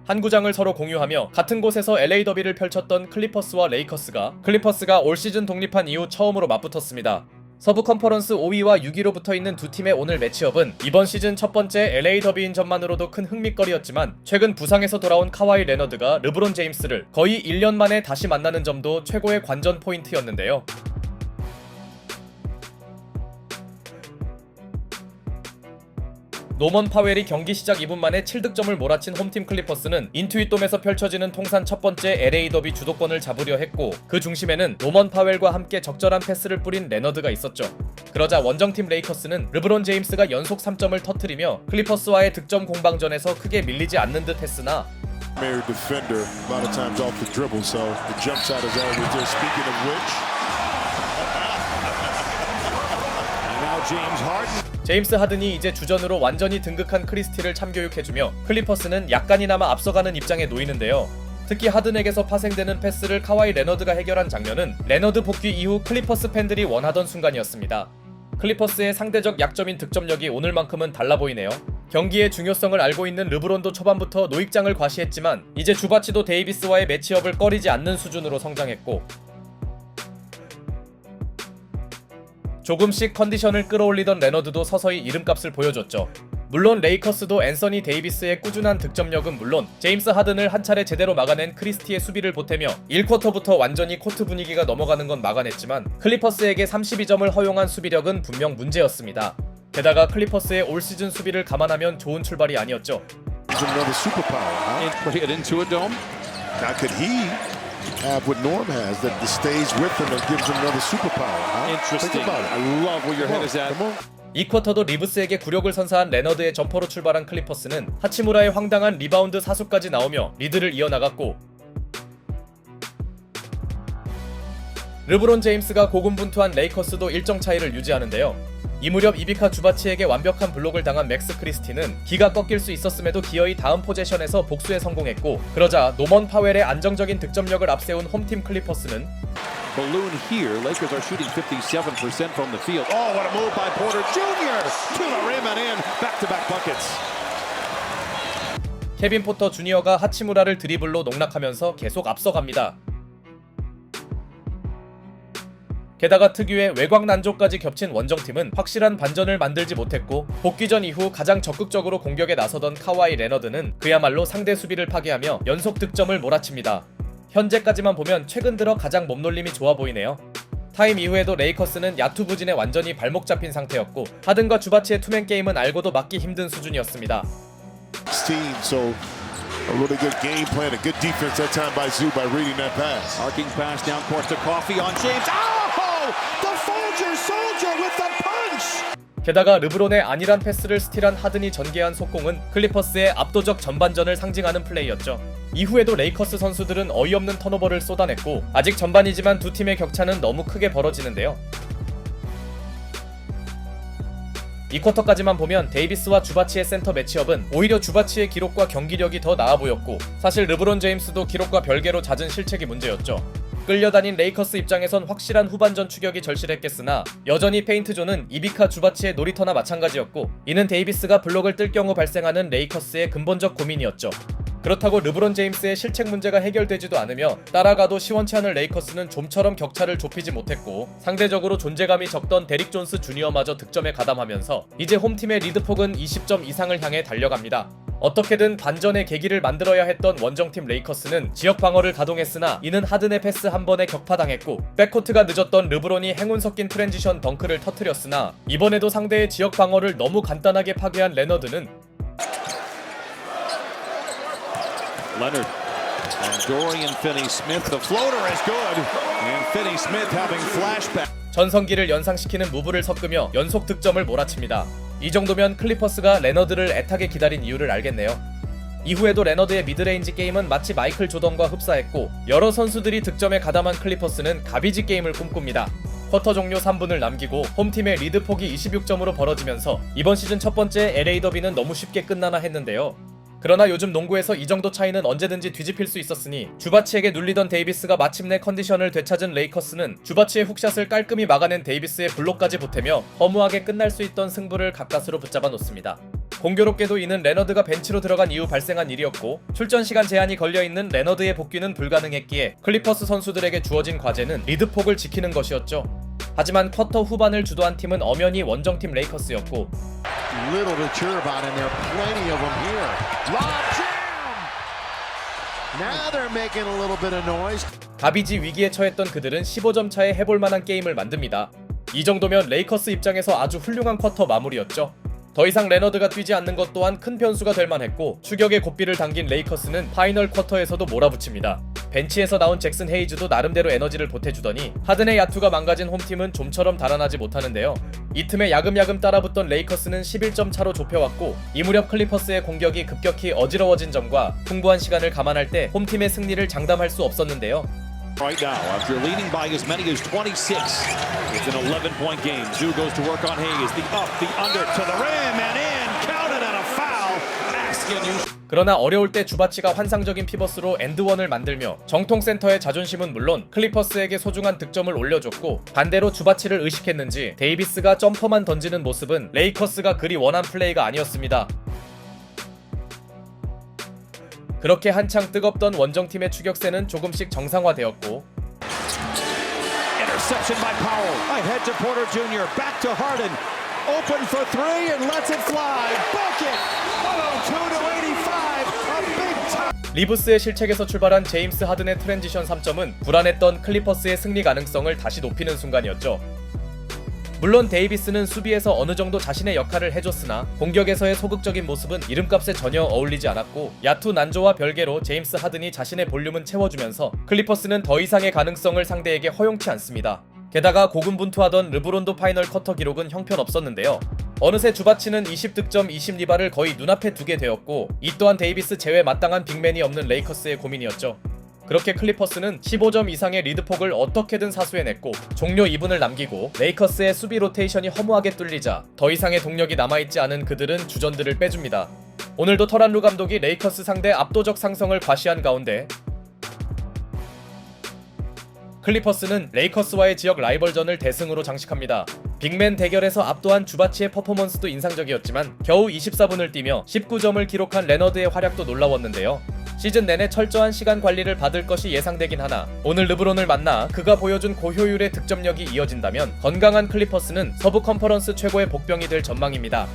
한 구장을 서로 공유하며 같은 곳에서 LA 더비를 펼쳤던 클리퍼스와 레이커스가 올 시즌 독립한 이후 처음으로 맞붙었습니다. 서부 컨퍼런스 5위와 6위로 붙어있는 두 팀의 오늘 매치업은 이번 시즌 첫 번째 LA 더비인 점만으로도 큰 흥미거리였지만 최근 부상에서 돌아온 카와이 레너드가 르브론 제임스를 거의 1년 만에 다시 만나는 점도 최고의 관전 포인트였는데요. 노먼 파웰이 경기 시작 2분 만에 7득점을 몰아친 홈팀 클리퍼스는 인투이돔에서 펼쳐지는 통산 첫 번째 LA 더비 주도권을 잡으려 했고 그 중심에는 노먼 파웰과 함께 적절한 패스를 뿌린 레너드가 있었죠. 그러자 원정팀 레이커스는 르브론 제임스가 연속 3점을 터뜨리며 클리퍼스와의 득점 공방전에서 크게 밀리지 않는 듯 했으나 제임스 하든이 이제 주전으로 완전히 등극한 크리스티를 참교육해주며 클리퍼스는 약간이나마 앞서가는 입장에 놓이는데요. 특히 하든에게서 파생되는 패스를 카와이 레너드가 해결한 장면은 레너드 복귀 이후 클리퍼스 팬들이 원하던 순간이었습니다. 클리퍼스의 상대적 약점인 득점력이 오늘만큼은 달라 보이네요. 경기의 중요성을 알고 있는 르브론도 초반부터 노익장을 과시했지만 이제 주바치도 데이비스와의 매치업을 꺼리지 않는 수준으로 성장했고 조금씩 컨디션을 끌어올리던 레너드도 서서히 이름값을 보여줬죠. 물론 레이커스도 앤서니 데이비스의 꾸준한 득점력은 물론 제임스 하든을 한 차례 제대로 막아낸 크리스티의 수비를 보태며 1쿼터부터 완전히 코트 분위기가 넘어가는 건 막아냈지만 클리퍼스에게 32점을 허용한 수비력은 분명 문제였습니다. 게다가 클리퍼스의 올 시즌 수비를 감안하면 좋은 출발이 아니었죠. Have what Norm has that stays with him and gives him another superpower. Interesting. I love where your head is at. 이 쿼터도 리브스에게 굴욕을 선사한 레너드의 점퍼로 출발한 클리퍼스는 하치무라의 황당한 리바운드 사수까지 나오며 리드를 이어나갔고 르브론 제임스가 고군분투한 레이커스도 일정 차이를 유지하는데요. 이 무렵 이비카 주바치에게 완벽한 블록을 당한 맥스 크리스티는 기가 꺾일 수 있었음에도 기어이 다음 포제션에서 복수에 성공했고 그러자 노먼 파웰의 안정적인 득점력을 앞세운 홈팀 클리퍼스는 Balloon here. Lakers are shooting 57% from the field. Oh, what a move by Porter Jr. to the rim and in. Back-to-back buckets. 케빈 포터 주니어가 하치무라를 드리블로 농락하면서 계속 앞서갑니다. 게다가 특유의 외곽 난조까지 겹친 원정팀은 확실한 반전을 만들지 못했고 복귀전 이후 가장 적극적으로 공격에 나서던 카와이 레너드는 그야말로 상대 수비를 파괴하며 연속 득점을 몰아칩니다. 현재까지만 보면 최근 들어 가장 몸놀림이 좋아 보이네요. 타임 이후에도 레이커스는 야투부진에 완전히 발목 잡힌 상태였고 하든과 주바치의 투맨 게임은 알고도 막기 힘든 수준이었습니다. A really good game plan, a good defense that time by Zoo by reading that pass. Arcing pass down court to Coffee on James. Oh! The Folger Soldier with the punch! 게다가 르브론의 안일한 패스를 스틸한 하든이 전개한 속공은 클리퍼스의 압도적 전반전을 상징하는 플레이였죠. 이후에도 레이커스 선수들은 어이없는 턴오버를 쏟아냈고 아직 전반이지만 두 팀의 격차는 너무 크게 벌어지는데요. 이 쿼터까지만 보면 데이비스와 주바치의 센터 매치업은 오히려 주바치의 기록과 경기력이 더 나아 보였고 사실 르브론 제임스도 기록과 별개로 잦은 실책이 문제였죠. 끌려다닌 레이커스 입장에선 확실한 후반전 추격이 절실했겠으나 여전히 페인트존은 이비카 주바치의 놀이터나 마찬가지였고 이는 데이비스가 블록을 뜰 경우 발생하는 레이커스의 근본적 고민이었죠. 그렇다고 르브론 제임스의 실책 문제가 해결되지도 않으며 따라가도 시원치 않은 레이커스는 좀처럼 격차를 좁히지 못했고 상대적으로 존재감이 적던 데릭 존스 주니어마저 득점에 가담하면서 이제 홈팀의 리드폭은 20점 이상을 향해 달려갑니다. 어떻게든 반전의 계기를 만들어야 했던 원정팀 레이커스는 지역 방어를 가동했으나 이는 하든의 패스 한 번에 격파당했고 백코트가 늦었던 르브론이 행운 섞인 트랜지션 덩크를 터뜨렸으나 이번에도 상대의 지역 방어를 너무 간단하게 파괴한 레너드는 Leonard and Dorian Finney-Smith. The floater is good. And Finney-Smith having flashback. 전성기를 연상시키는 무브를 섞으며 연속 득점을 몰아칩니다. 이 정도면 클리퍼스가 레너드를 애타게 기다린 이유를 알겠네요. 이후에도 레너드의 미드레인지 게임은 마치 마이클 조던과 흡사했고 여러 선수들이 득점에 가담한 클리퍼스는 가비지 게임을 꿈꿉니다. 쿼터 종료 3분을 남기고 홈팀의 리드폭이 26점으로 벌어지면서 이번 시즌 첫 번째 LA 더비는 너무 쉽게 끝나나 했는데요. 그러나 요즘 농구에서 이 정도 차이는 언제든지 뒤집힐 수 있었으니 주바치에게 눌리던 데이비스가 마침내 컨디션을 되찾은 레이커스는 주바치의 훅샷을 깔끔히 막아낸 데이비스의 블록까지 보태며 허무하게 끝날 수 있던 승부를 가까스로 붙잡아 놓습니다. 공교롭게도 이는 레너드가 벤치로 들어간 이후 발생한 일이었고 출전 시간 제한이 걸려있는 레너드의 복귀는 불가능했기에 클리퍼스 선수들에게 주어진 과제는 리드폭을 지키는 것이었죠. 하지만 쿼터 후반을 주도한 팀은 엄연히 원정팀 레이커스였고 Little to cheer about, and there are plenty of them here. Lob jam! Now they're making a little bit of noise. 다비지 위기에 처했던 그들은 15점 차에 해볼 만한 게임을 만듭니다. 이 정도면 레이커스 입장에서 아주 훌륭한 쿼터 마무리였죠. 더 이상 레너드가 뛰지 않는 것 또한 큰 변수가 될 만했고 추격의 고삐를 당긴 레이커스는 파이널 쿼터에서도 몰아붙입니다. 벤치에서 나온 잭슨 헤이즈도 나름대로 에너지를 보태주더니 하든의 야투가 망가진 홈팀은 좀처럼 달아나지 못하는데요. 이 틈에 야금야금 따라붙던 레이커스는 11점 차로 좁혀왔고 이 무렵 클리퍼스의 공격이 급격히 어지러워진 점과 풍부한 시간을 감안할 때 홈팀의 승리를 장담할 수 없었는데요. Right now, after leading by as many as 26, it's an 11-point game. Zoo goes to work on Hayes. The up, the under, to the rim, and in. Counted and a foul. Asking you. 그러나 어려울 때 주바치가 환상적인 피벗으로 엔드원을 만들며 정통 센터의 자존심은 물론 클리퍼스에게 소중한 득점을 올려줬고 반대로 주바치를 의식했는지 데이비스가 점퍼만 던지는 모습은 레이커스가 그리 원한 플레이가 아니었습니다. 그렇게 한창 뜨겁던 원정팀의 추격세는 조금씩 정상화되었고 Interception by Powell. Ahead to Porter Jr. Back to Harden. Open for three and lets it fly. Bucket. 102-85. A big time. 리브스의 실책에서 출발한 제임스 하든의 트랜지션 3점은 불안했던 클리퍼스의 승리 가능성을 다시 높이는 순간이었죠. 물론 데이비스는 수비에서 어느 정도 자신의 역할을 해줬으나 공격에서의 소극적인 모습은 이름값에 전혀 어울리지 않았고 야투 난조와 별개로 제임스 하든이 자신의 볼륨은 채워주면서 클리퍼스는 더 이상의 가능성을 상대에게 허용치 않습니다. 게다가 고군분투하던 르브론도 파이널 쿼터 기록은 형편없었는데요. 어느새 주바치는 20득점 20리바를 거의 눈앞에 두게 되었고 이 또한 데이비스 제외 마땅한 빅맨이 없는 레이커스의 고민이었죠. 그렇게 클리퍼스는 15점 이상의 리드폭을 어떻게든 사수해냈고 종료 2분을 남기고 레이커스의 수비 로테이션이 허무하게 뚫리자 더 이상의 동력이 남아있지 않은 그들은 주전들을 빼줍니다. 오늘도 터란루 감독이 레이커스 상대 압도적 상성을 과시한 가운데 클리퍼스는 레이커스와의 지역 라이벌전을 대승으로 장식합니다. 빅맨 대결에서 압도한 주바치의 퍼포먼스도 인상적이었지만 겨우 24분을 뛰며 19점을 기록한 레너드의 활약도 놀라웠는데요. 시즌 내내 철저한 시간 관리를 받을 것이 예상되긴 하나 오늘 르브론을 만나 그가 보여준 고효율의 득점력이 이어진다면 건강한 클리퍼스는 서부 컨퍼런스 최고의 복병이 될 전망입니다.